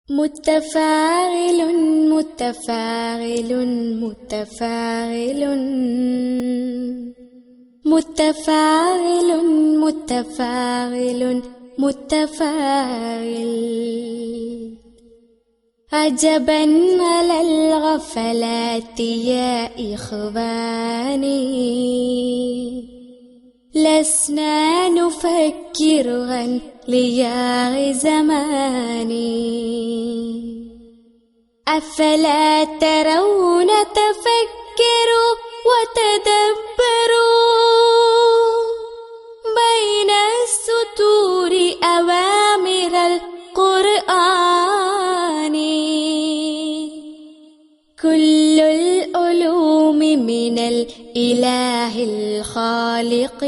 متفاعل متفاعل متفاعل متفاعل متفاعل متفاعل عجبا على الغفلات يا إخواني لسنا نفكر عن لياغ زماني أفلا ترون تفكروا وتدبروا بين السطور أوامر القرآن كل العلوم من الإله الخالق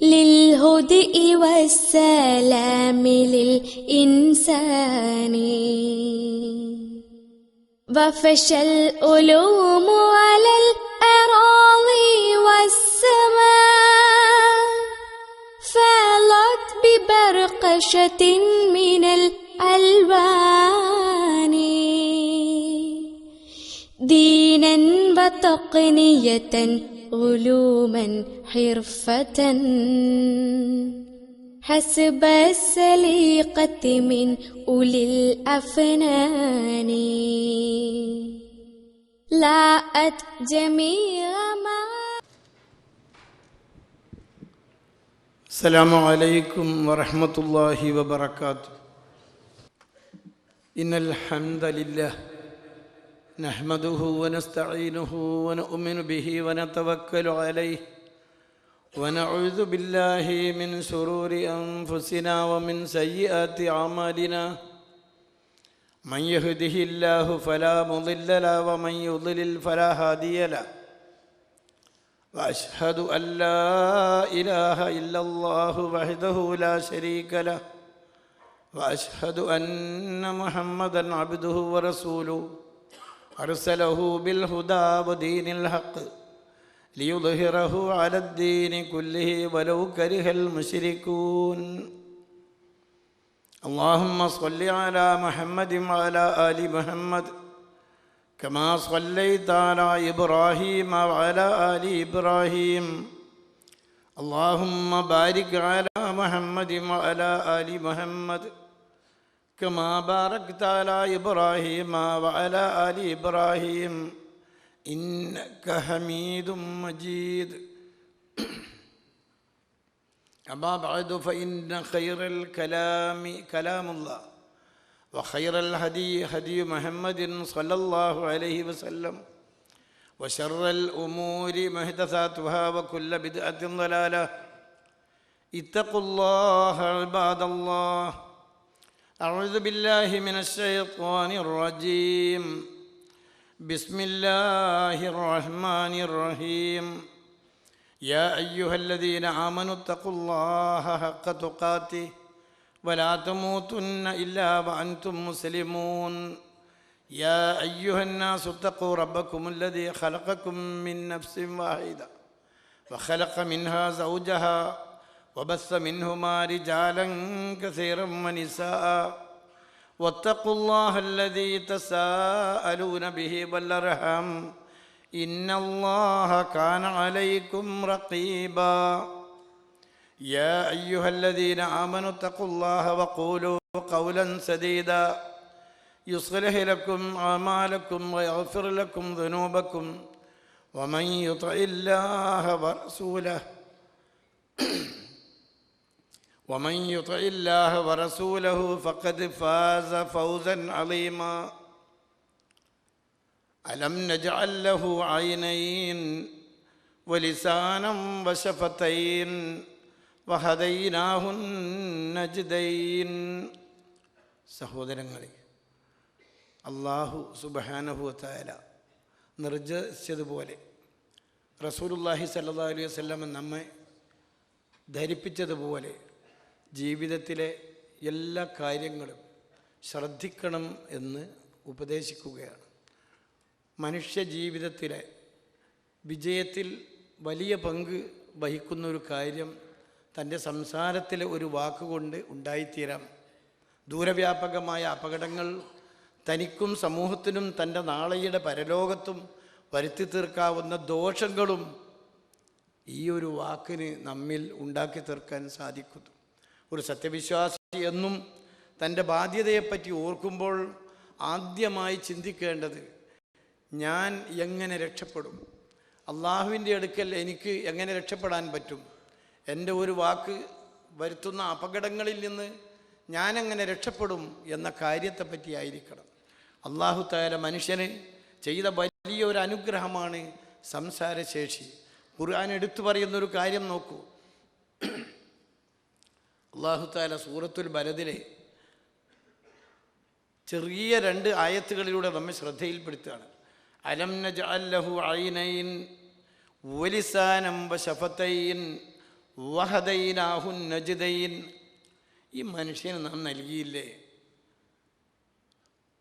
للهدى والسلام للإنسان وفشى العلوم على الأراضي والسماء فالت ببرقشة من الألوان دينا وتقنية علوما حرفة حسب السليقة من أولي الأفنان لاءت جميع ما. السلام عليكم ورحمة الله وبركاته. إن الحمد لله نحمده ونستعينه ونؤمن به ونتوكل عليه ونعوذ بالله من شرور أنفسنا ومن سيئات أعمالنا من يهده الله فلا مضل له ومن يضلل فلا هادي له وأشهد أن لا إله إلا الله وحده لا شريك له وأشهد أن محمدا عبده ورسوله أرسله بالهدى ودين الحق ليظهره على الدين كله ولو كره المشركون. اللهم صل على محمد وعلى آل محمد كما صليت على إبراهيم وعلى آل إبراهيم. اللهم بارك على محمد وعلى آل محمد كما باركت على إبراهيم وعلى آل إبراهيم إنك حميد مجيد. أما بعد فإن خير الكلام كلام الله وخير الهدي هدي محمد صلى الله عليه وسلم وشر الأمور محدثاتها وكل بدعة ضلالة. اتقوا الله عباد الله. أعوذ بالله من الشيطان الرجيم. بسم الله الرحمن الرحيم. يا أيها الذين آمنوا اتقوا الله حق تقاته ولا تموتن إلا وأنتم مسلمون. يا أيها الناس اتقوا ربكم الذي خلقكم من نفس واحدة وخلق منها زوجها وبث منهما رجالا كثيرا ونساء واتقوا الله الذي تساءلون به والأرحام إن الله كان عليكم رقيبا. يا أيها الذين آمنوا اتقوا الله وقولوا قولا سديدا يصلح لكم أعمالكم ويغفر لكم ذنوبكم ومن يطع الله ورسوله فقد فاز فوزا عظيما. ألم نجعل له عينين ولسانا وشفتين وهديناه النجدين. സഹോദരങ്ങളെ, അല്ലാഹു സുബ്ഹാനഹു വ തആല നിർദ്ദേശിച്ചതുപോലെ റസൂലുള്ളാഹി സ്വല്ലല്ലാഹു അലൈഹി വസല്ലം നമ്മെ ധരിപ്പിച്ചതുപോലെ ജീവിതത്തിലെ എല്ലാ കാര്യങ്ങളും ശ്രദ്ധിക്കണം എന്ന് ഉപദേശിക്കുകയാണ്. മനുഷ്യ ജീവിതത്തിലെ വിജയത്തിൽ വലിയ പങ്ക് വഹിക്കുന്നൊരു കാര്യം തൻ്റെ സംസാരത്തിലെ ഒരു വാക്കുകൊണ്ട് ഉണ്ടായിത്തീരാം. ദൂരവ്യാപകമായ അപകടങ്ങൾ തനിക്കും സമൂഹത്തിനും തൻ്റെ നാളെയുടെ പരലോകത്തും വരുത്തി തീർക്കാവുന്ന ദോഷങ്ങളും ഈ ഒരു വാക്കിന് നമ്മിൽ ഉണ്ടാക്കി തീർക്കാൻ സാധിക്കുന്നു. ഒരു സത്യവിശ്വാസി എന്നും തൻ്റെ ബാധ്യതയെപ്പറ്റി ഓർക്കുമ്പോൾ ആദ്യമായി ചിന്തിക്കേണ്ടത്, ഞാൻ എങ്ങനെ രക്ഷപ്പെടും? അള്ളാഹുവിൻ്റെ അടുക്കൽ എനിക്ക് എങ്ങനെ രക്ഷപ്പെടാൻ പറ്റും? എൻ്റെ ഒരു വാക്ക് വരുത്തുന്ന അപകടങ്ങളിൽ നിന്ന് ഞാനെങ്ങനെ രക്ഷപ്പെടും എന്ന കാര്യത്തെപ്പറ്റി ആയിരിക്കണം. അള്ളാഹു തആല മനുഷ്യന് ചെയ്ത വലിയൊരു അനുഗ്രഹമാണ് സംസാരശേഷി. ഖുർആൻ എടുത്തു പറയുന്നൊരു കാര്യം നോക്കൂ. അള്ളാഹു തആല സൂറത്തുൽ ബലദിലെ ചെറിയ 2 ആയത്തുകളിലൂടെ നമ്മെ ശ്രദ്ധയിൽപ്പെടുത്തുകയാണ്. അലം നജ്അൽ ലഹു ഐനൈൻ വലിസാനം വശഫതൈൻ വഹദൈനാഹു നജ്ദൈൻ. ഈ മനുഷ്യന് നാം നൽകിയില്ലേ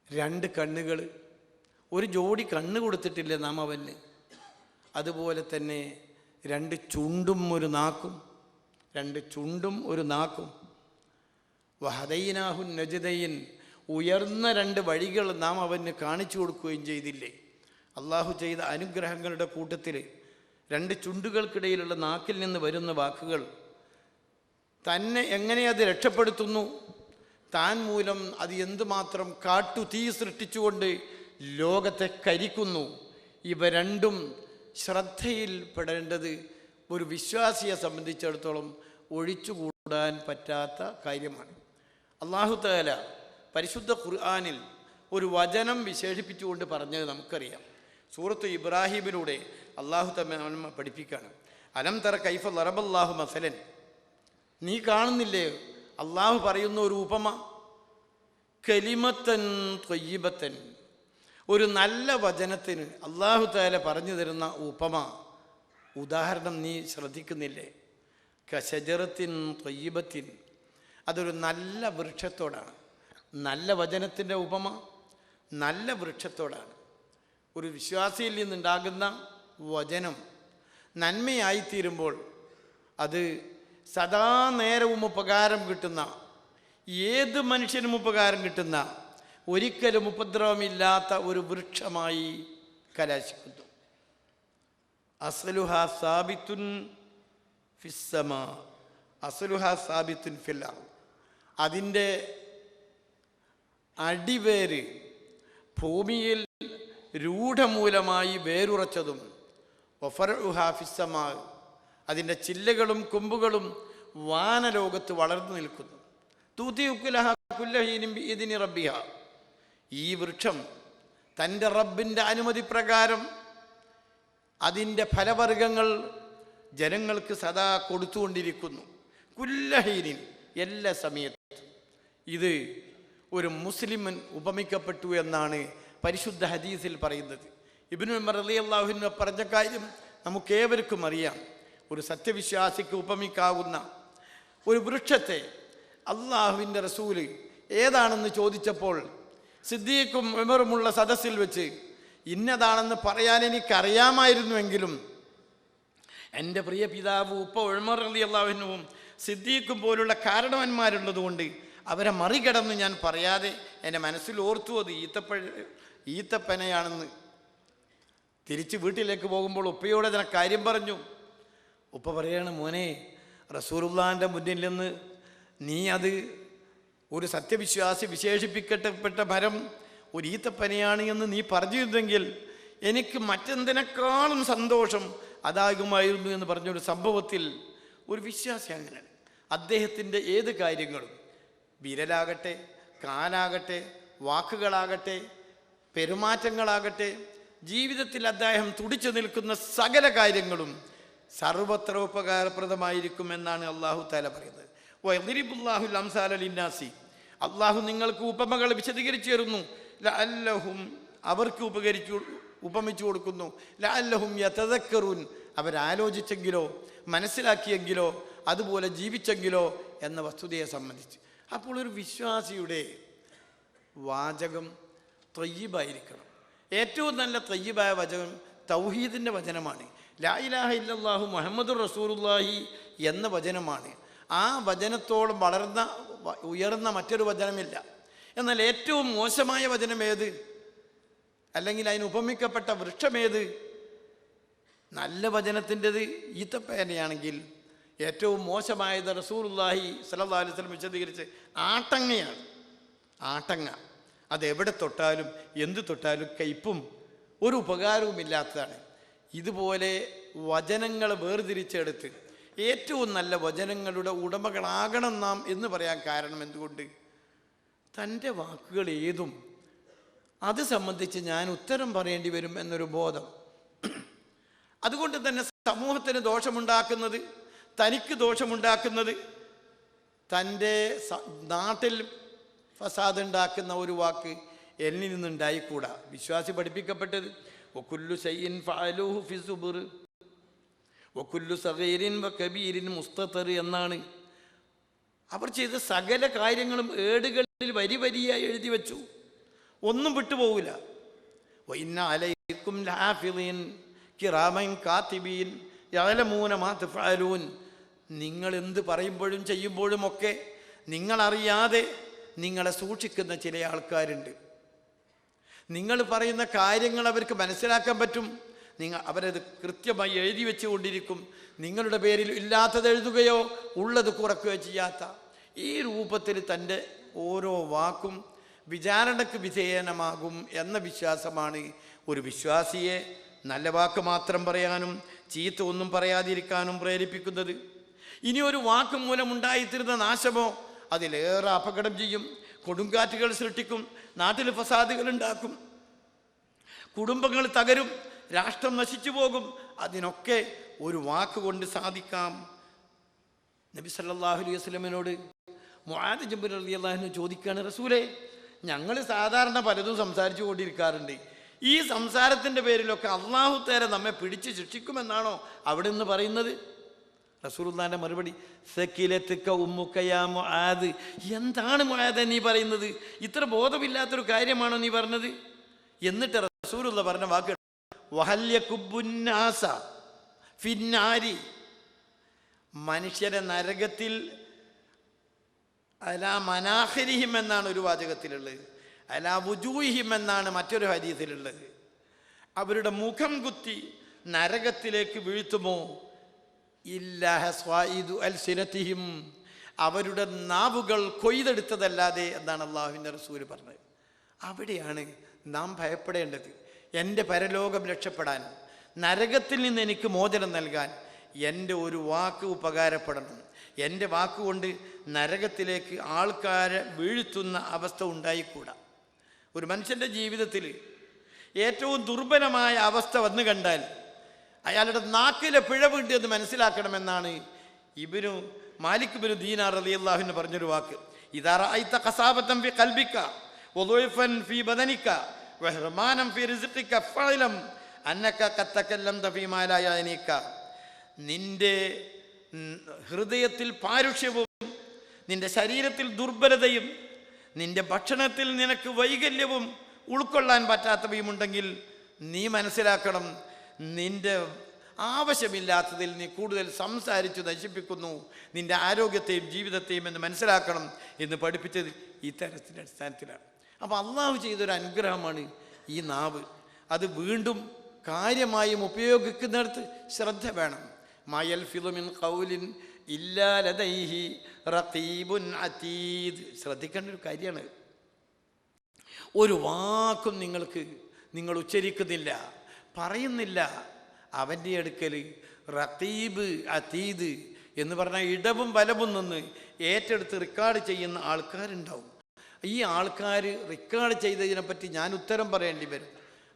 2 കണ്ണുകൾ, ഒരു ജോഡി കണ്ണ് കൊടുത്തിട്ടില്ലേ നാം അവന്? അതുപോലെ തന്നെ 2 ചുണ്ടും ഒരു നാക്കും, 2 ചുണ്ടും ഒരു നാക്കും. വഹദൈനാഹു നജ്ദൈൻ, ഉയർന്ന 2 വഴികൾ നാം അവന് കാണിച്ചു കൊടുക്കുകയും ചെയ്തില്ലേ? അള്ളാഹു ചെയ്ത അനുഗ്രഹങ്ങളുടെ കൂട്ടത്തിൽ 2 ചുണ്ടുകൾക്കിടയിലുള്ള നാക്കിൽ നിന്ന് വരുന്ന വാക്കുകൾ തന്നെ എങ്ങനെ അത് രക്ഷപ്പെടുത്തുന്നു, താൻ മൂലം അത് എന്തുമാത്രം കാട്ടുതീ സൃഷ്ടിച്ചുകൊണ്ട് ലോകത്തെ കരിക്കുന്നു. ഇവ രണ്ടും ശ്രദ്ധയിൽപ്പെടേണ്ടത് ഒരു വിശ്വാസിയെ സംബന്ധിച്ചിടത്തോളം ഒഴിച്ചുകൂടാൻ പറ്റാത്ത കാര്യമാണ്. അല്ലാഹു തആല പരിശുദ്ധ ഖുർആനിൽ ഒരു വചനം വിശേഷിപ്പിച്ചുകൊണ്ട് പറഞ്ഞത് നമുക്കറിയാം. സൂറത്ത് ഇബ്രാഹിമിലൂടെ അല്ലാഹു തആല പഠിപ്പിക്കുകയാണ്. അലം തറ കൈഫ ലറബല്ലാഹു മസലൻ. നീ കാണുന്നില്ലേ അള്ളാഹു പറയുന്ന ഒരു ഉപമ? കലിമത്തൻ ത്വയ്യിബത്തൻ, ഒരു നല്ല വചനത്തിന് അല്ലാഹു തആല പറഞ്ഞു തരുന്ന ഉപമ, ഉദാഹരണം നീ ശ്രദ്ധിക്കുന്നില്ലേ? കശജറത്തിൻ ത്വയ്യിബത്തിൻ, അതൊരു നല്ല വൃക്ഷത്തോടാണ്. നല്ല വചനത്തിൻ്റെ ഉപമ നല്ല വൃക്ഷത്തോടാണ്. ഒരു വിശ്വാസിയിൽ നിന്നുണ്ടാകുന്ന വചനം നന്മയായിത്തീരുമ്പോൾ അത് സദാ നേരവും ഉപകാരം കിട്ടുന്ന, ഏത് മനുഷ്യനും ഉപകാരം കിട്ടുന്ന, ഒരിക്കലും ഉപദ്രവമില്ലാത്ത ഒരു വൃക്ഷമായി കലാശിക്കുന്നു. അസ്ലുഹാ സാബിത്തുൻ ഫിസ്സമാ, അസ്ലുഹാ സാബിത്തുൻ ഫിൽ അർദ്. അതിൻ്റെ അടിവേര് ഭൂമിയിൽ രൂഢമൂലമായി വേരുറച്ചതും, വഫർഉഹാ ഫിസ്സമാ, അതിൻ്റെ ചില്ലകളും കൊമ്പുകളും വാനലോകത്ത് വളർന്നു നിൽക്കുന്നു. തൂതിഉക്കുലഹാ കുല്ലഹീനിൻ ബിഇദ്നി റബ്ബിഹ. ഈ വൃക്ഷം തൻ്റെ റബ്ബിൻ്റെ അനുമതി പ്രകാരം അതിൻ്റെ ഫലവർഗങ്ങൾ ജനങ്ങൾക്ക് സദാ കൊടുത്തുകൊണ്ടിരിക്കുന്നു. കുല്ലഹീനിൻ, എല്ലാ സമയത്തും. ഇത് ഒരു മുസ്ലിമൻ ഉപമിക്കപ്പെട്ടു എന്നാണ് പരിശുദ്ധ ഹദീസിൽ പറയുന്നത്. ഇബ്നു ഉമർ റളിയല്ലാഹു അൻഹു പറഞ്ഞ കാര്യം നമുക്കേവർക്കും അറിയാം. ഒരു സത്യവിശ്വാസിക്ക് ഉപമിക്കാവുന്ന ഒരു വൃക്ഷത്തെ അള്ളാഹുവിൻ്റെ റസൂല് ഏതാണെന്ന് ചോദിച്ചപ്പോൾ സിദ്ദീഖും ഉമറുമുള്ള സദസ്സിൽ വെച്ച് ഇന്നതാണെന്ന് പറയാൻ എനിക്കറിയാമായിരുന്നുവെങ്കിലും എൻ്റെ പ്രിയ പിതാവ് ഉപ്പ ഉമർ റളിയല്ലാഹു അൻഹുവും സിദ്ദീഖും പോലുള്ള കാരണവന്മാരുള്ളതുകൊണ്ട് അവരെ മറികടന്ന് ഞാൻ പറയാതെ എൻ്റെ മനസ്സിൽ ഓർത്തു അത് ഈത്തപ്പനയാണെന്ന്. തിരിച്ച് വീട്ടിലേക്ക് പോകുമ്പോൾ ഉപ്പയോട് അതിനെ കാര്യം പറഞ്ഞു. ഉപ്പ പറയാണ്, മോനെ, റസൂലുള്ളാഹിൻ്റെ മുന്നിൽ നിന്ന് നീ അത് ഒരു സത്യവിശ്വാസി വിശേഷിപ്പിക്കപ്പെട്ട മരം ഒരു ഈത്തപ്പനയാണ് എന്ന് നീ പറഞ്ഞിരുന്നെങ്കിൽ എനിക്ക് മറ്റെന്തിനേക്കാളും സന്തോഷം അതാകുമായിരുന്നു എന്ന് പറഞ്ഞൊരു സംഭവത്തിൽ ഒരു വിശ്വാസി അങ്ങനെയാണ്. അദ്ദേഹത്തിൻ്റെ ഏത് കാര്യങ്ങളും, വിരലാകട്ടെ, കാലാകട്ടെ, വാക്കുകളാകട്ടെ, പെരുമാറ്റങ്ങളാകട്ടെ, ജീവിതത്തിൽ അദ്ദേഹം തുടിച്ചു നിൽക്കുന്ന സകല കാര്യങ്ങളും സർവത്ര ഉപകാരപ്രദമായിരിക്കും എന്നാണ് അല്ലാഹു തആല പറയുന്നത്. വയദ്രിബുല്ലാഹുൽ അംസാല ലിന്നാസി, അല്ലാഹു നിങ്ങൾക്ക് ഉപമകൾ വിശദീകരിച്ചു തരുന്നു. ലഅല്ലഹും, അവർക്ക് ഉപമിച്ചു കൊടുക്കുന്നു. ലഅല്ലഹും യതദക്കറൂൻ, അവരാലോചിച്ചെങ്കിലോ മനസ്സിലാക്കിയെങ്കിലോ അതുപോലെ ജീവിച്ചെങ്കിലോ എന്ന വസ്തുതയെ സംബന്ധിച്ച്. അപ്പോൾ ഒരു വിശ്വാസിയുടെ വാചകം ത്വയ്യിബായിരിക്കണം. ഏറ്റവും നല്ല ത്വയ്യിബായ വചനം തൗഹീദിൻ്റെ വചനമാണ്. ലാ ഇലാഹ ഇല്ലല്ലാഹു മുഹമ്മദുർ റസൂലുള്ളാഹി എന്ന വചനമാണ്. ആ വചനത്തോളം വളർന്ന ഉയർന്ന മറ്റൊരു വചനമില്ല. എന്നാൽ ഏറ്റവും മോശമായ വചനം ഏത്? അല്ലെങ്കിൽ അതിന് ഉപമിക്കപ്പെട്ട വൃക്ഷമേത്? നല്ല വചനത്തിൻ്റെത് ഈത്തപ്പേനയാണെങ്കിൽ ഏറ്റവും മോശമായത് റസൂലുള്ളാഹി സ്വല്ലല്ലാഹു അലൈഹി വസല്ലം വിശദീകരിച്ച് ആട്ടങ്ങയാണ്. ആട്ടങ്ങ അതെവിടെ തൊട്ടാലും എന്ത് തൊട്ടാലും കയ്പും ഒരു ഉപകാരവും ഇല്ലാത്തതാണ്. ഇതുപോലെ വചനങ്ങൾ വേർതിരിച്ചെടുത്ത് ഏറ്റവും നല്ല വചനങ്ങളുടെ ഉടമകളാകണം നാം എന്ന് പറയാൻ കാരണം എന്തുകൊണ്ട്? തൻ്റെ വാക്കുകൾ ഏതും അത് സംബന്ധിച്ച് ഞാൻ ഉത്തരം പറയേണ്ടി വരും എന്നൊരു ബോധം. അതുകൊണ്ട് തന്നെ സമൂഹത്തിന് ദോഷമുണ്ടാക്കുന്നത്, തനിക്ക് ദോഷമുണ്ടാക്കുന്നത്, തൻ്റെ നാട്ടിൽ ഫസാദ് ഉണ്ടാക്കുന്ന ഒരു വാക്ക് എന്നിൽ നിന്നുണ്ടായിക്കൂടാ. വിശ്വാസി പഠിപ്പിക്കപ്പെട്ടത് വകുല്ലു ശൈഇൻ ഫഅലൂഹു ഫി സുബുർ വകുല്ലു സഗീരിൻ വകബീരിൻ മുസ്തതർ എന്നാണ്. അവർ ചെയ്ത സകല കാര്യങ്ങളും ഏടുകളിൽ വരി വരിയായി എഴുതി വെച്ചു, ഒന്നും വിട്ടുപോകില്ല. വഇന്ന അലൈക്കും ലഹാഫിളീൻ കിറാമൻ കാതിബീൻ യഅലമൂന മാ തഫഅലൂൻ. നിങ്ങൾ എന്ത് പറയുമ്പോഴും ചെയ്യുമ്പോഴും ഒക്കെ നിങ്ങളറിയാതെ നിങ്ങളെ സൂക്ഷിക്കുന്ന ചില ആൾക്കാരുണ്ട്. നിങ്ങൾ പറയുന്ന കാര്യങ്ങൾ അവർക്ക് മനസ്സിലാക്കാൻ പറ്റും. അവരത് കൃത്യമായി എഴുതി വെച്ചുകൊണ്ടിരിക്കും. നിങ്ങളുടെ പേരിൽ ഇല്ലാത്തത് എഴുതുകയോ ഉള്ളത് കുറയ്ക്കുകയോ ചെയ്യാത്ത ഈ രൂപത്തിൽ തൻ്റെ ഓരോ വാക്കും വിചാരണയ്ക്ക് വിധേയനമാകും എന്ന വിശ്വാസമാണ് ഒരു വിശ്വാസിയെ നല്ല വാക്ക് മാത്രം പറയാനും ചീത്ത ഒന്നും പറയാതിരിക്കാനും പ്രേരിപ്പിക്കുന്നത്. ഇനി ഒരു വാക്ക് മൂലമുണ്ടായിത്തീരുന്ന നാശമോ അതിലേറെ അപകടം ചെയ്യും. കൊടുങ്കാറ്റുകൾ സൃഷ്ടിക്കും, നാട്ടിൽ ഫസാദുകൾ ഉണ്ടാക്കും, കുടുംബങ്ങൾ തകരും, രാഷ്ട്രം നശിച്ചു പോകും. അതിനൊക്കെ ഒരു വാക്ക് കൊണ്ട് സാധിക്കാം. നബി സല്ലല്ലാഹു അലൈഹി വസല്ലമയോട് മുആദ് ജബൽ റളിയല്ലാഹു അൻഹു ചോദിക്കുകയാണ്, റസൂലേ, ഞങ്ങൾ സാധാരണ പലതും സംസാരിച്ചു കൊണ്ടിരിക്കാറുണ്ട്, ഈ സംസാരത്തിൻ്റെ പേരിലൊക്കെ അല്ലാഹു തആല നമ്മെ പിടിച്ച് ശിക്ഷിക്കുമെന്നാണോ അവിടെ നിന്ന് പറയുന്നത്? റസൂലുള്ളാഹിന്റെ മറുപടി, സകിലത്തുക ഉമ്മുക യാ മുആദ്. എന്താണ് മുആദ് നീ പറയുന്നത്? ഇത്ര ബോധമില്ലാത്തൊരു കാര്യമാണോ നീ പറഞ്ഞത്? എന്നിട്ട് റസൂലുള്ള പറഞ്ഞ വാക്ക് വഹൽ യകുബ്ബുന്നാസ ഫിന്നാരി. മനുഷ്യരെ നരകത്തിൽ അലാ മനാഖിരിഹിം എന്നാണ് ഒരു വാചകത്തിലുള്ളത്, അലാ വുജൂഹിഹിം എന്നാണ് മറ്റൊരു ഹദീസിലുള്ളത്. അവരുടെ മുഖം കുത്തി നരകത്തിലേക്ക് വീഴ്ത്തുമോ? ഇല്ലാ ഹസ്വായിദു അൽസിനതിഹിം. അവരുടെ നാവുകൾ കൊയ്തെടുത്തതല്ലാതെ എന്നാണ് അല്ലാഹുവിൻ്റെ റസൂൽ പറഞ്ഞത്. അവിടെയാണ് നാം ഭയപ്പെടേണ്ടത്. എൻ്റെ പരലോകം രക്ഷപ്പെടാൻ, നരകത്തിൽ നിന്ന് എനിക്ക് മോചനം നൽകാൻ എൻ്റെ ഒരു വാക്ക് ഉപകാരപ്പെടണം. എൻ്റെ വാക്കുകൊണ്ട് നരകത്തിലേക്ക് ആൾക്കാരെ വീഴ്ത്തുന്ന അവസ്ഥ ഉണ്ടായിക്കൂടാ. ഒരു മനുഷ്യൻ്റെ ജീവിതത്തിൽ ഏറ്റവും ദുർബലമായ അവസ്ഥ വന്നു കണ്ടാൽ അയാളുടെ നാക്കിലെ പിഴവുണ്ട് എന്ന് മനസ്സിലാക്കണമെന്നാണ് ഇബ്നു മാലിക് ഇബ്നു ദീനാർ റളിയല്ലാഹു അൻഹു പറഞ്ഞൊരു വാക്ക്. ഇദാ റഅയ്ത ഖസാബതൻ ഫി ഖൽബിക വദുഫൻ ഫി ബദനിക വഹ്റമാനം ഫി റിസ്ഖിക ഫഅലം അന്നക ഖദ് തകല്ലംത ഫീമാ ലാ യഅനീക. നിന്റെ ഹൃദയത്തിൽ പാരുഷ്യവും നിന്റെ ശരീരത്തിൽ ദുർബലതയും നിന്റെ ഭക്ഷണത്തിൽ നിനക്ക് വൈകല്യവും ഉൾക്കൊള്ളാൻ പറ്റാത്തവയുമുണ്ടെങ്കിൽ നീ മനസ്സിലാക്കണം, നിന്റെ ആവശ്യമില്ലാത്തതിൽ നീ കൂടുതൽ സംസാരിച്ചു നശിപ്പിക്കുന്നു നിന്റെ ആരോഗ്യത്തെയും ജീവിതത്തെയും എന്ന് മനസ്സിലാക്കണം എന്ന് പഠിപ്പിച്ചത് ഈ തരത്തിൻ്റെ അടിസ്ഥാനത്തിലാണ്. അപ്പോൾ അള്ളാഹു ചെയ്തൊരു അനുഗ്രഹമാണ് ഈ നാവ്. അത് വീണ്ടും കാര്യമായും ഉപയോഗിക്കുന്നിടത്ത് ശ്രദ്ധ വേണം. മയൽഫിളു മിൻ ഖൗലിൻ ഇല്ലാ ലദൈഹി റഖീബുൻ അതീദ്. ശ്രദ്ധിക്കേണ്ട ഒരു കാര്യമാണ്. ഒരു വാക്കും നിങ്ങൾ ഉച്ചരിക്കുന്നില്ല, പറയുന്നില്ല, അവൻ്റെ അടുക്കൽ റഖീബ് അതീദ് എന്ന് പറഞ്ഞാൽ ഇടവും വലവും നിന്ന് ഏറ്റെടുത്ത് റെക്കോർഡ് ചെയ്യുന്ന ആൾക്കാരുണ്ടാവും. ഈ ആൾക്കാർ റെക്കോർഡ് ചെയ്തതിനെപ്പറ്റി ഞാൻ ഉത്തരം പറയേണ്ടി വരും.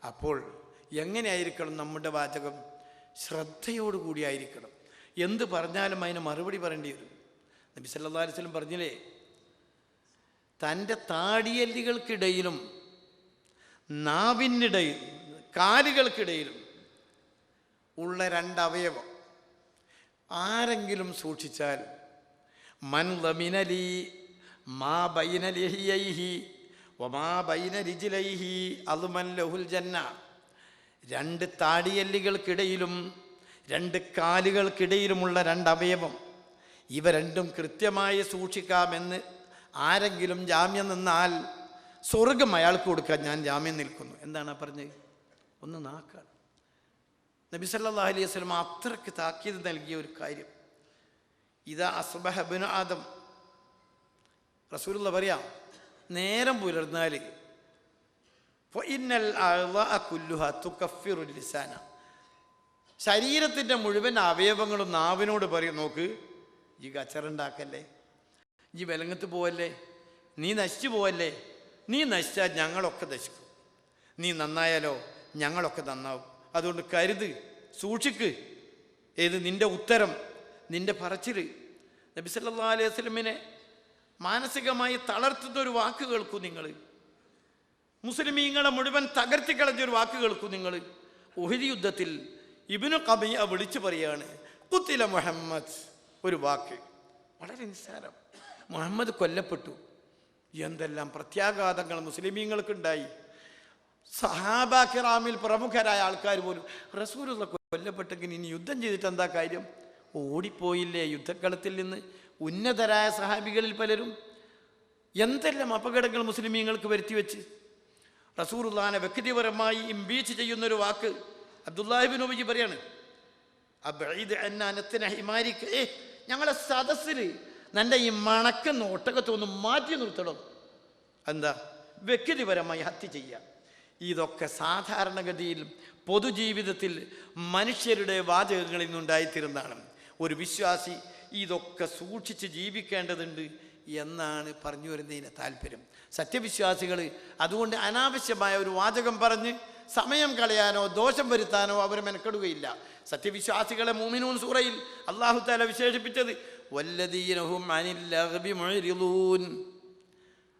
അപ്പോൾ എങ്ങനെയായിരിക്കണം നമ്മുടെ വാചകം? ശ്രദ്ധയോടുകൂടി ആയിരിക്കണം. എന്ത് പറഞ്ഞാലും അതിന് മറുപടി പറയേണ്ടി വരും. നബി സല്ലല്ലാഹു അലൈഹി വസല്ലം പറഞ്ഞില്ലേ, തൻ്റെ താടിയല്ലുകൾക്കിടയിലും നാവിനിടയിൽ കാലുകൾക്കിടയിലും ഉള്ള രണ്ടവയവം ആരെങ്കിലും സൂക്ഷിച്ചാൽ മൻ ലമിനലി മാ ബൈന ലിഹിയൈഹി വമാ ബൈന റിജ്ലൈഹി അദ്മൻ ലഹുൽ ജന്ന. രണ്ട് താടിയല്ലുകൾക്കിടയിലും രണ്ട് കാലുകൾക്കിടയിലുമുള്ള രണ്ടവയവം, ഇവ രണ്ടും കൃത്യമായി സൂക്ഷിക്കാമെന്ന് ആരെങ്കിലും ജാമ്യം നിന്നാൽ സ്വർഗം അയാൾക്ക് കൊടുക്കാൻ ഞാൻ ജാമ്യം നിൽക്കുന്നു. എന്താണ് പറഞ്ഞത്? ഒന്ന് നാക്കാണ്. നബി സല്ലല്ലാഹു അലൈഹി വസല്ലം അത്രയ്ക്ക് താക്കീത് നൽകിയ ഒരു കാര്യം. ഇതാ അസ്ബഹ ഇബ്നു ആദം, റസൂലുള്ള പറയാം, നേരം പുലർന്നാൽ ഫഇന്നൽ അഅ്ളാഅ കുല്ലുഹാ തുകഫിറുൽ ലിസാന, ശരീരത്തിൻ്റെ മുഴുവൻ അവയവങ്ങളും നാവിനോട് പറയും, നോക്ക് ഈ കച്ചറുണ്ടാക്കല്ലേ, ഈ വിലങ്ങത്ത് പോവല്ലേ, നീ നശിച്ചു പോവല്ലേ, നീ നശിച്ചാൽ ഞങ്ങളൊക്കെ നശിക്കും, നീ നന്നായാലോ ഞങ്ങളൊക്കെ നന്നാവും, അതുകൊണ്ട് കരുത്, സൂക്ഷിക്ക്. ഏത് നിൻ്റെ ഉത്തരം, നിൻ്റെ പറച്ചിൽ. നബി സല്ലല്ലാഹു അലൈഹി വസല്ലമിനെ മാനസികമായി തളർത്തുന്ന ഒരു വാക്ക് കേൾക്കൂ നിങ്ങൾ. മുസ്ലിമീങ്ങളെ മുഴുവൻ തകർത്തി കളഞ്ഞൊരു വാക്ക് കേൾക്കൂ നിങ്ങൾ. ഉഹദ് യുദ്ധത്തിൽ ഇബ്നു ഖബീഅ വിളിച്ചു പറയാണ്, ഖുത്തില മുഹമ്മദ്. ഒരു വാക്ക് വളരെ നിസ്സാരം, മുഹമ്മദ് കൊല്ലപ്പെട്ടു. എന്തെല്ലാം പ്രത്യാഘാതങ്ങൾ മുസ്ലിമീങ്ങൾക്കുണ്ടായി. സഹാബ കിറാമിൽ പ്രമുഖരായ ആൾക്കാർ പോലും റസൂലുള്ള കൊല്ലപ്പെട്ടെങ്കിൽ ഇനി യുദ്ധം ചെയ്തിട്ട് എന്താ കാര്യം? ഓടിപ്പോയില്ലേ യുദ്ധക്കളത്തിൽ നിന്ന് ഉന്നതരായ സഹാബികളിൽ പലരും. എന്തെല്ലാം അപകടങ്ങൾ മുസ്ലിമീങ്ങൾക്ക് വരുത്തി വെച്ച്. റസൂലുള്ളാഹിനെ വ്യക്തിപരമായി ഇംപീച്ച് ചെയ്യുന്നൊരു വാക്ക് അബ്ദുല്ലാഹി ഇബ്നു ഉബൈ പറയാണ്, അബ്ഈദ് അന്നാ നത്ന ഹിമാരിക, ഞങ്ങളെ സദസ്സിൽ നിൻ്റെ ഈ മണക്കുന്ന ഒട്ടകത്തൊന്ന് മാറ്റി നിർത്തണം. എന്താ? വ്യക്തിപരമായി ഹത്യ ചെയ്യുക. ഇതൊക്കെ സാധാരണഗതിയിൽ പൊതുജീവിതത്തിൽ മനുഷ്യരുടെ വാചകങ്ങളിൽ നിന്നുണ്ടായിത്തീരുന്നതാണ്. ഒരു വിശ്വാസി ഇതൊക്കെ സൂക്ഷിച്ച് ജീവിക്കേണ്ടതുണ്ട് എന്നാണ് പറഞ്ഞു വരുന്നതിന് താല്പര്യം. സത്യവിശ്വാസികൾ അതുകൊണ്ട് അനാവശ്യമായ ഒരു വാചകം പറഞ്ഞ് സമയം കളയാനോ ദോഷം വരുത്താനോ അവർ മെനക്കെടുകയില്ല. സത്യവിശ്വാസികളെ മുഅ്മിനൂൻ സൂറയിൽ അല്ലാഹു തആല വിശേഷിപ്പിച്ചത് വല്ലദീന ഹും അനിൽ ലഗ്ബി മുഅ്രിദൂൻ.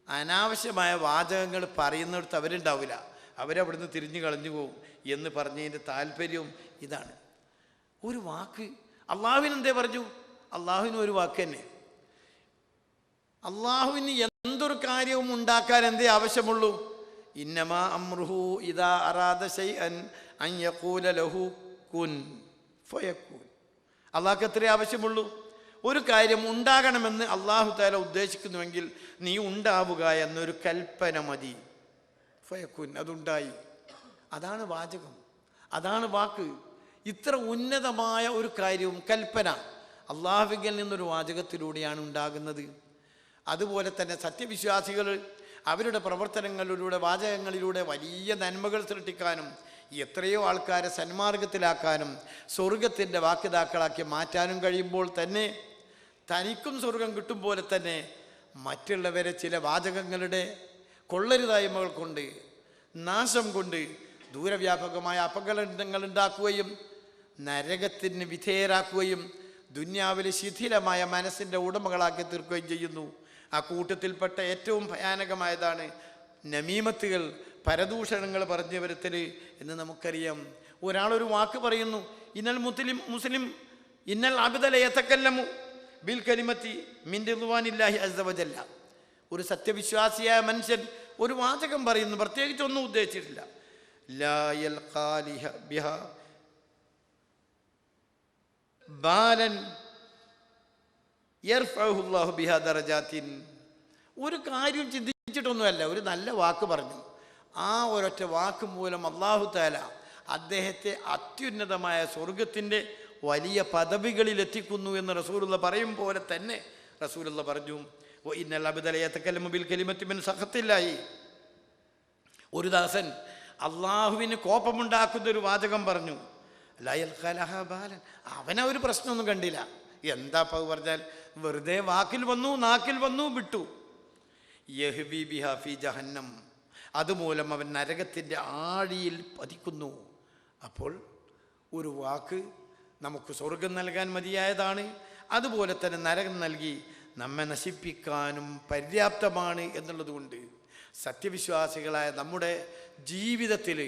അനാവശ്യമായ വാചകങ്ങൾ പറയുന്നിടത്ത് അവരുണ്ടാവില്ല, അവരവിടുന്ന് തിരിഞ്ഞു കളഞ്ഞു പോകും എന്ന് പറഞ്ഞതിൻ്റെ താല്പര്യവും ഇതാണ്. ഒരു വാക്ക് അള്ളാഹുവിന് എന്തേ പറഞ്ഞു? അള്ളാഹുവിന് ഒരു വാക്ക് തന്നെ. അള്ളാഹുവിന് എന്തൊരു കാര്യവും ഉണ്ടാക്കാൻ എന്തേ ആവശ്യമുള്ളൂ? ഇന്നമാ അംറുഹു ഇദാ അറാദ ശൈഅൻ അൻ യഖൂല ലഹു കുൻ ഫയകൂൻ. അള്ളാഹ്ക്ക് എത്രേ ആവശ്യമുള്ളൂ? ഒരു കാര്യം ഉണ്ടാകണമെന്ന് അള്ളാഹു തആല ഉദ്ദേശിക്കുന്നുവെങ്കിൽ നീ ഉണ്ടാവുക എന്നൊരു കൽപ്പന മതി. ഫയകൂൻ, അതുണ്ടായി. അതാണ് വാചകം, അതാണ് വാക്ക്. ഇത്ര ഉന്നതമായ ഒരു കാര്യവും കൽപ്പന അള്ളാഹുവിൽ നിന്നൊരു വാചകത്തിലൂടെയാണ് ഉണ്ടാകുന്നത്. അതുപോലെ തന്നെ സത്യവിശ്വാസികൾ അവരുടെ പ്രവർത്തനങ്ങളിലൂടെ വാചകങ്ങളിലൂടെ വലിയ നന്മകൾ സൃഷ്ടിക്കാനും എത്രയോ ആൾക്കാരെ സന്മാർഗത്തിലാക്കാനും സ്വർഗത്തിൻ്റെ വാക്കിതാക്കളാക്കി മാറ്റാനും കഴിയുമ്പോൾ തന്നെ തനിക്കും സ്വർഗം കിട്ടും പോലെ തന്നെ മറ്റുള്ളവരെ ചില വാചകങ്ങളുടെ കൊള്ളരുതായ്മകൾ കൊണ്ട് നാശം കൊണ്ട് ദൂരവ്യാപകമായ അപകടങ്ങൾ ഉണ്ടാക്കുകയും നരകത്തിന് വിധേയരാക്കുകയും ദുന്യാവിലെ ശിഥിലമായ മനസ്സിൻ്റെ ഉടമകളാക്കി തീർക്കുകയും ചെയ്യുന്നു. ആ കൂട്ടത്തിൽപ്പെട്ട ഏറ്റവും ഭയാനകമായതാണ് നമീമത്തുകൾ, പരദൂഷണങ്ങൾ പറഞ്ഞു വരുത്തൽ എന്ന് നമുക്കറിയാം. ഒരാളൊരു വാക്ക് പറയുന്നു, മുസ്ലിം ഇന്നൽ അബ്ദല യതകല്ലമു ബിൽ കലിമത്തി മിൻ റിദ്വാനില്ലാഹി അസ്സ വജല്ല. ഒരു സത്യവിശ്വാസിയായ മനുഷ്യൻ ഒരു വാചകം പറയുന്നു, പ്രത്യേകിച്ചൊന്നും ഉദ്ദേശിച്ചിട്ടില്ല. ലാ യൽഖാലിഹ ബിഹാ ബാലൻ യർഫഉഹുല്ലാഹു ബിഹാ ദറജാത്തിൻ. ഒരു കാര്യം ചിന്തിച്ചിട്ടൊന്നുമല്ല, ഒരു നല്ല വാക്ക് പറഞ്ഞു. ആ ഒരൊറ്റ വാക്ക് മൂലം അല്ലാഹു തആല അദ്ദേഹത്തെ അത്യുന്നതമായ സ്വർഗത്തിൻ്റെ വലിയ പദവികളിൽ എത്തിക്കുന്നു എന്ന് റസൂലുള്ള പറയും പോലെ തന്നെ റസൂലുള്ള പറഞ്ഞു, ഇന്നൽ അബ്ദല യതകല്ലമു ബിൽ കലിമത്തി മിൻ സഖത്തില്ലാഹി. ഒരു ദാസൻ അള്ളാഹുവിന് കോപമുണ്ടാക്കുന്ന ഒരു വാചകം പറഞ്ഞു. അവനെ ഒരു പ്രശ്നമൊന്നും കണ്ടില്ല. എന്താ പറഞ്ഞാൽ വെറുതെ വാക്കിൽ വന്നു, നാക്കിൽ വന്നു, വിട്ടു. യഹ്വി ബിഹാ ഫീ ജഹന്നം. അതുമൂലം അവൻ നരകത്തിൻ്റെ ആഴിയിൽ പതിക്കുന്നു. അപ്പോൾ ഒരു വാക്ക് നമുക്ക് സ്വർഗം നൽകാൻ മതിയായതാണ്, അതുപോലെ തന്നെ നരകം നൽകി നമ്മെ നശിപ്പിക്കാനും പര്യാപ്തമാണ് എന്നുള്ളതുകൊണ്ട് സത്യവിശ്വാസികളായ നമ്മുടെ ജീവിതത്തിൽ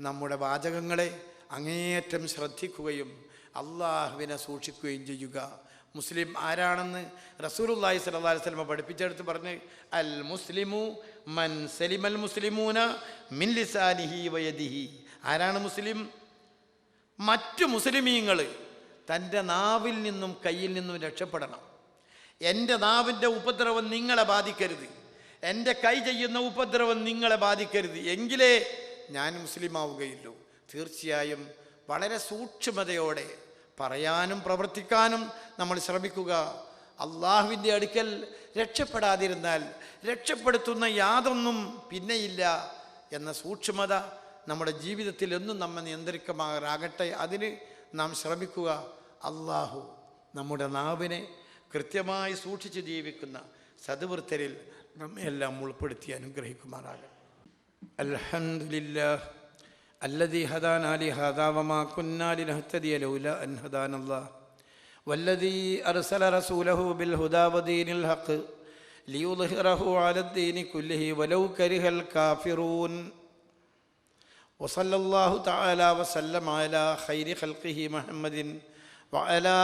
നമ്മുടെ വാചകങ്ങളെ അങ്ങേയറ്റം ശ്രദ്ധിക്കുകയും അള്ളാഹുവിനെ സൂക്ഷിക്കുകയും ചെയ്യുക. മുസ്ലിം ആരാണെന്ന് റസൂലുള്ളാഹി സ്വല്ലല്ലാഹു അലൈഹി വസല്ലം പഠിപ്പിച്ചെടുത്ത് പറഞ്ഞ്, അൽ മുസ്ലിമു മൻ സലിമൽ മുസ്ലിമൂന മിൻ ലിസാനിഹി വയദിഹി. ആരാണ് മുസ്ലിം? മറ്റു മുസ്ലിമീങ്ങൾ തൻ്റെ നാവിൽ നിന്നും കയ്യിൽ നിന്നും രക്ഷപ്പെടണം. എൻ്റെ നാവിൻ്റെ ഉപദ്രവം നിങ്ങളെ ബാധിക്കരുത്, എൻ്റെ കൈ ചെയ്യുന്ന ഉപദ്രവം നിങ്ങളെ ബാധിക്കരുത്, എങ്കിലേ ഞാൻ മുസ്ലിം ആവുകയുള്ളൂ. തീർച്ചയായും വളരെ സൂക്ഷ്മതയോടെ പറയാനും പ്രവർത്തിക്കാനും നമ്മൾ ശ്രമിക്കുക. അള്ളാഹുവിൻ്റെ അടുക്കൽ രക്ഷപ്പെടാതിരുന്നാൽ രക്ഷപ്പെടുത്തുന്ന യാതൊന്നും പിന്നെയില്ല എന്ന സൂക്ഷ്മത നമ്മുടെ ജീവിതത്തിൽ എന്നും നമ്മെ നിയന്ത്രിക്കുമാറാകട്ടെ. അതിന് നാം ശ്രമിക്കുക. അള്ളാഹു നമ്മുടെ നാവിനെ കൃത്യമായി സൂക്ഷിച്ച് ജീവിക്കുന്ന സദ്വൃത്തരിൽ നമ്മെല്ലാം ഉൾപ്പെടുത്തി അനുഗ്രഹിക്കുമാറാകട്ടെ. അൽഹംദുലില്ലാഹ് الذي هدانا لهذا وما كنا لنهتدي لولا أن هدانا الله والذي أرسل رسوله بالهدى ودين الحق ليظهره على الدين كله ولو كره الكافرون وصلى الله تعالى وسلم على خير خلقه محمد وعلى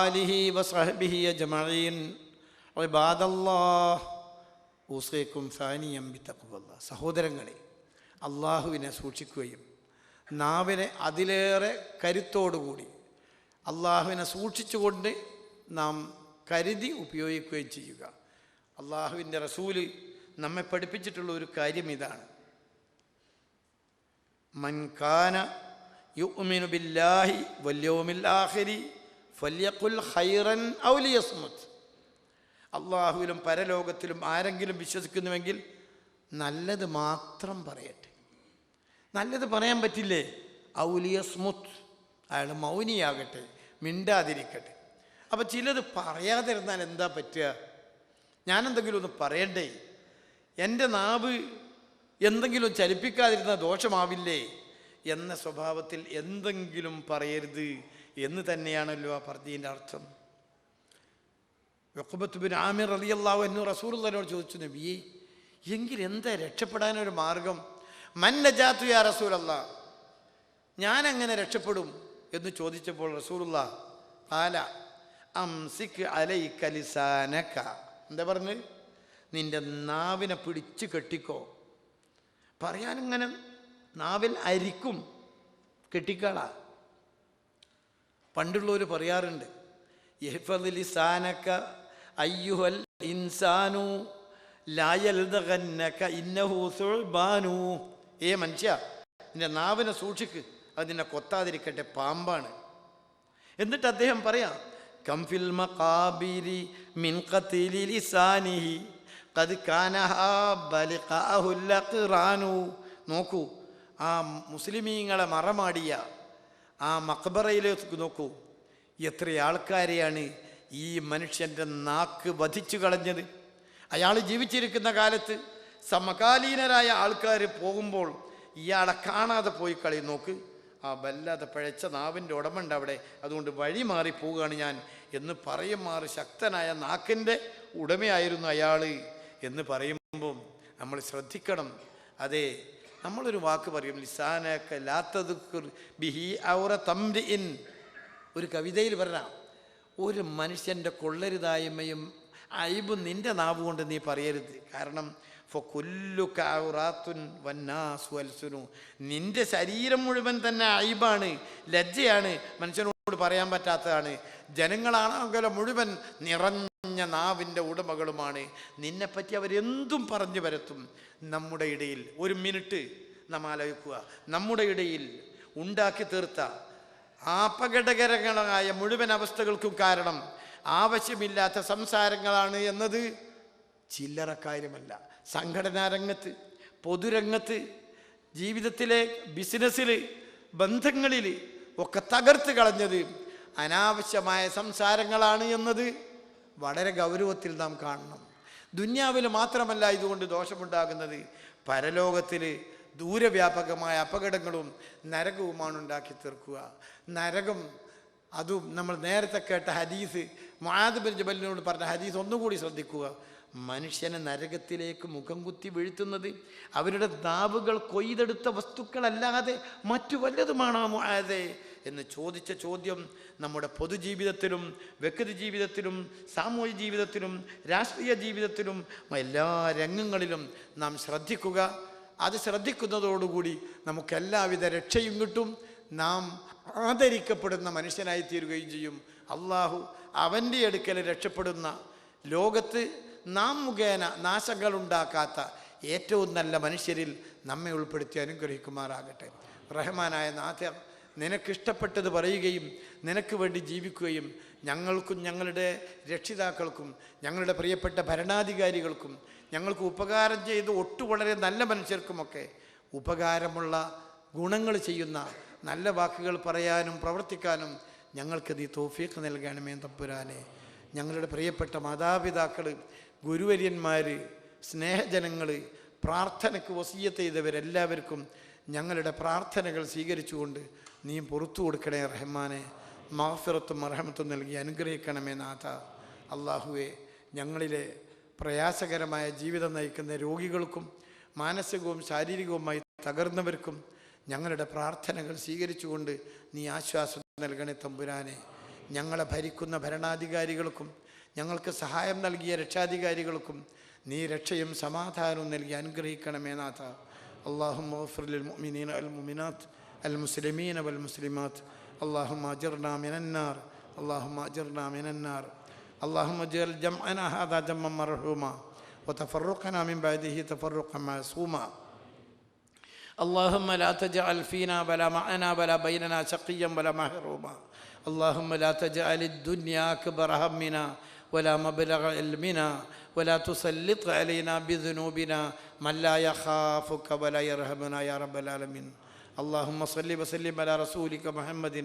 آله وصحبه أجمعين عباد الله أوصيكم ثانيا بتقوى الله. സഹോദരങ്ങളെ, അള്ളാഹുവിനെ സൂക്ഷിക്കുകയും നാവിനെ അതിലേറെ കരുത്തോടുകൂടി അള്ളാഹുവിനെ സൂക്ഷിച്ചുകൊണ്ട് നാം കരുതി ഉപയോഗിക്കുകയും ചെയ്യുക. അള്ളാഹുവിൻ്റെ റസൂല് നമ്മെ പഠിപ്പിച്ചിട്ടുള്ള ഒരു കാര്യം ഇതാണ്: മൻ കാന യുഅ്മിനു ബില്ലാഹി വൽ യൗമിൽ ആഖിരി ഫല്യഖുൽ ഖൈറൻ ഔ ലിയസ്മുത്. അള്ളാഹുവിലും പരലോകത്തിലും ആരെങ്കിലും വിശ്വസിക്കുന്നുവെങ്കിൽ നല്ലത് മാത്രം പറയട്ടെ. നല്ലത് പറയാൻ പറ്റില്ലേ? ഔലിയസ്മുത്ത്, അയാൾ മൗനിയാകട്ടെ, മിണ്ടാതിരിക്കട്ടെ. അപ്പം ചിലത് പറയാതിരുന്നാൽ എന്താ പറ്റുക? ഞാനെന്തെങ്കിലും ഒന്ന് പറയണ്ടേ? എൻ്റെ നാവ് എന്തെങ്കിലും ചലിപ്പിക്കാതിരുന്ന ദോഷമാവില്ലേ എന്ന സ്വഭാവത്തിൽ എന്തെങ്കിലും പറയരുത് എന്ന് തന്നെയാണല്ലോ ആ പറഞ്ഞതിൻ്റെ അർത്ഥം. ഉഖ്ബത്ത് ബിൻ ആമിർ റളിയല്ലാഹു അൻഹു റസൂലുള്ളാഹിനോട് ചോദിച്ചു, നബിയേ, എങ്കിൽ എന്താ രക്ഷപ്പെടാനൊരു മാർഗം? മൻ നജാത്തു യാ റസൂലല്ലാഹ്, ഞാനെങ്ങനെ രക്ഷപ്പെടും എന്ന് ചോദിച്ചപ്പോൾ റസൂലുള്ളാഹ് ഖാല അംസിക് അലൈക ലിസാനക, എന്താ പറഞ്ഞ്? നിന്റെ നാവിനെ പിടിച്ചു കെട്ടിക്കോ. പറയാനിങ്ങനെ നാവിൽ അരിക്കും, കെട്ടിക്കാളാ. പണ്ടുള്ളവർ പറയാറുണ്ട്, ഇഹ്ഫദ് ലിസാനക അയ്യുഹൽ ഇൻസാനു ലാ യൽദഗന്നക ഇന്നഹു സുഅ്ബാനു. ഏ മനുഷ്യ, നിന്റെ നാവിനെ സൂക്ഷിക്ക്, അത് നിന്നെ കൊത്താതിരിക്കട്ടെ, പാമ്പാണ്. എന്നിട്ട് അദ്ദേഹം പറയാം, കംഫിൽ മഖാബിരി മിൻ ഖതീലി ലിസാനിഹി ഖദ് കാനഹാ ബലിഖാഹുൽ ഖുറാനു. നോക്കൂ, ആ മുസ്ലിമീങ്ങളെ മറമാടിയ ആ മഖബറയിലേക്ക് നോക്കൂ, എത്ര ആൾക്കാരെയാണ് ഈ മനുഷ്യൻ്റെ നാക്ക് വധിച്ചു കളഞ്ഞത്. അയാൾ ജീവിച്ചിരിക്കുന്ന കാലത്ത് സമകാലീനരായ ആൾക്കാർ പോകുമ്പോൾ ഇയാളെ കാണാതെ പോയി കളി. നോക്ക്, ആ വല്ലാതെ പഴച്ച നാവിൻ്റെ ഉടമയുണ്ട് അവിടെ, അതുകൊണ്ട് വഴി മാറി പോവുകയാണ് ഞാൻ എന്ന് പറയുമാറ് ശക്തനായ നാക്കിൻ്റെ ഉടമയായിരുന്നു അയാൾ എന്ന് പറയുമ്പോൾ നമ്മൾ ശ്രദ്ധിക്കണം. അതെ, നമ്മളൊരു വാക്ക് പറയും, ലിസാനക ലാ തദ്കുർ ബിഹി ഔറ തംരിഇൻ. ഒരു കവിതയിൽ പറഞ്ഞാൽ, ഒരു മനുഷ്യൻ്റെ കൊള്ളരുതായ്മയും അയിബും നിൻ്റെ നാവ് കൊണ്ട് നീ പറയരുത്. കാരണം നിന്റെ ശരീരം മുഴുവൻ തന്നെ അയിബാണ്, ലജ്ജയാണ്, മനുഷ്യനോട് പറയാൻ പറ്റാത്തതാണ്. ജനങ്ങളാണെങ്കിലും മുഴുവൻ നിറഞ്ഞ നാവിൻ്റെ ഉടമകളുമാണ്. നിന്നെപ്പറ്റി അവരെന്തും പറഞ്ഞു പരത്തും. നമ്മുടെ ഇടയിൽ ഒരു മിനിറ്റ് നാം ആലോചിക്കുക, നമ്മുടെ ഇടയിൽ ഉണ്ടാക്കി തീർത്ത അപകടകരങ്ങളായ മുഴുവൻ അവസ്ഥകൾക്കും കാരണം ആവശ്യമില്ലാത്ത സംസാരങ്ങളാണ് എന്നത് ചില്ലറ കാര്യമല്ല. സംഘടനാ രംഗത്ത്, പൊതുരംഗത്ത്, ജീവിതത്തിലെ ബിസിനസ്സിൽ, ബന്ധങ്ങളിൽ ഒക്കെ തകർത്ത് കളഞ്ഞത് അനാവശ്യമായ സംസാരങ്ങളാണ് എന്നത് വളരെ ഗൗരവത്തിൽ നാം കാണണം. ദുന്യാവിൽ മാത്രമല്ല ഇതുകൊണ്ട് ദോഷമുണ്ടാകുന്നത്, പരലോകത്തിൽ ദൂരവ്യാപകമായ അപകടങ്ങളും നരകവുമാണ് ഉണ്ടാക്കി തീർക്കുക. നരകം, അതും നമ്മൾ നേരത്തെ കേട്ട ഹദീസ്, മുആദ് ബിൻ ജബലിനോട് പറഞ്ഞ ഹദീസ് ഒന്നുകൂടി ശ്രദ്ധിക്കുക. മനുഷ്യനെ നരകത്തിലേക്ക് മുഖം കുത്തി വീഴ്ത്തുന്നത് അവരുടെ നാവുകൾ കൊയ്തെടുത്ത വസ്തുക്കളല്ലാതെ മറ്റു വല്ലതുമാണോ മുആദേ എന്ന് ചോദിച്ച ചോദ്യം നമ്മുടെ പൊതുജീവിതത്തിലും വ്യക്തി ജീവിതത്തിലും സാമൂഹിക ജീവിതത്തിലും രാഷ്ട്രീയ ജീവിതത്തിലും എല്ലാ രംഗങ്ങളിലും നാം ശ്രദ്ധിക്കുക. അത് ശ്രദ്ധിക്കുന്നതോടുകൂടി നമുക്ക് എല്ലാവിധ രക്ഷയും കിട്ടും. നാം ആദരിക്കപ്പെടുന്ന മനുഷ്യനായി തീരുകയും ചെയ്യും. അള്ളാഹു അവൻ്റെ അടുക്കൽ രക്ഷപ്പെടുന്ന ലോകത്ത് നാം മുഖേന നാശങ്ങളുണ്ടാക്കാത്ത ഏറ്റവും നല്ല മനുഷ്യരിൽ നമ്മെ ഉൾപ്പെടുത്തി അനുഗ്രഹിക്കുമാറാകട്ടെ. റഹ്മാനായ നാഥ, നിനക്കിഷ്ടപ്പെട്ടത് പറയുകയും നിനക്ക് വേണ്ടി ജീവിക്കുകയും ഞങ്ങൾക്കും ഞങ്ങളുടെ രക്ഷിതാക്കൾക്കും ഞങ്ങളുടെ പ്രിയപ്പെട്ട ഭരണാധികാരികൾക്കും ഞങ്ങൾക്ക് ഉപകാരം ചെയ്ത് വളരെ നല്ല മനുഷ്യർക്കുമൊക്കെ ഉപകാരമുള്ള ഗുണങ്ങൾ ചെയ്യുന്ന നല്ല വാക്കുകൾ പറയാനും പ്രവർത്തിക്കാനും ഞങ്ങൾക്ക് നീ തൗഫീഖ് നൽകണമേ തമ്പുരാനെ. ഞങ്ങളുടെ പ്രിയപ്പെട്ട മാതാപിതാക്കൾ, ഗുരുവര്യന്മാർ, സ്നേഹജനങ്ങൾ, പ്രാർത്ഥനയ്ക്ക് വസിയ്യത്ത് ചെയ്തവരെല്ലാവർക്കും ഞങ്ങളുടെ പ്രാർത്ഥനകൾ സ്വീകരിച്ചുകൊണ്ട് നീ പുറത്തു കൊടുക്കണേ റഹ്മാനെ. മഗ്ഫിറത്തും മർഹമത്തും നൽകി അനുഗ്രഹിക്കണമേ നാഥ. അള്ളാഹുവെ, ഞങ്ങളിലെ പ്രയാസകരമായ ജീവിതം നയിക്കുന്ന രോഗികൾക്കും മാനസികവും ശാരീരികവുമായി തകർന്നവർക്കും ഞങ്ങളുടെ പ്രാർത്ഥനകൾ സ്വീകരിച്ചുകൊണ്ട് നീ ആശ്വാസം നൽകണേ തമ്പുരാനെ. ഞങ്ങളെ ഭരിക്കുന്ന ഭരണാധികാരികൾക്കും ഞങ്ങൾക്ക് സഹായം നൽകിയ രക്ഷാധികാരികൾക്കും നീ രക്ഷയും സമാധാനവും നൽകി അനുഗ്രഹിക്കണമേ നാഥ. اللهم اغفر للمؤمنين والمؤمنات المسلمين والمسلمات. اللهم اجرنا من النار، اللهم اجرنا من النار. اللهم اجعل جمعنا هذا جمعا مرحوما وتفرقنا من بعده تفرقا معصوما. اللهم لا تجعل فينا ولا معنا ولا بيننا شقيا ولا محروما. اللهم لا تجعل الدنيا أكبر همنا ولا مبلغ علمنا ولا تسلط علينا بذنوبنا من لا يخافك ولا يرحمنا يا رب العالمين. اللهم صل وسلم على رسولك محمد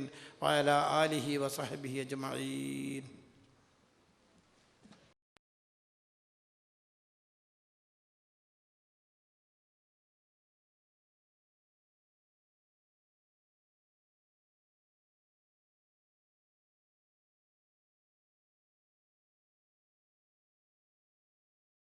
وعلى آله وصحبه أجمعين.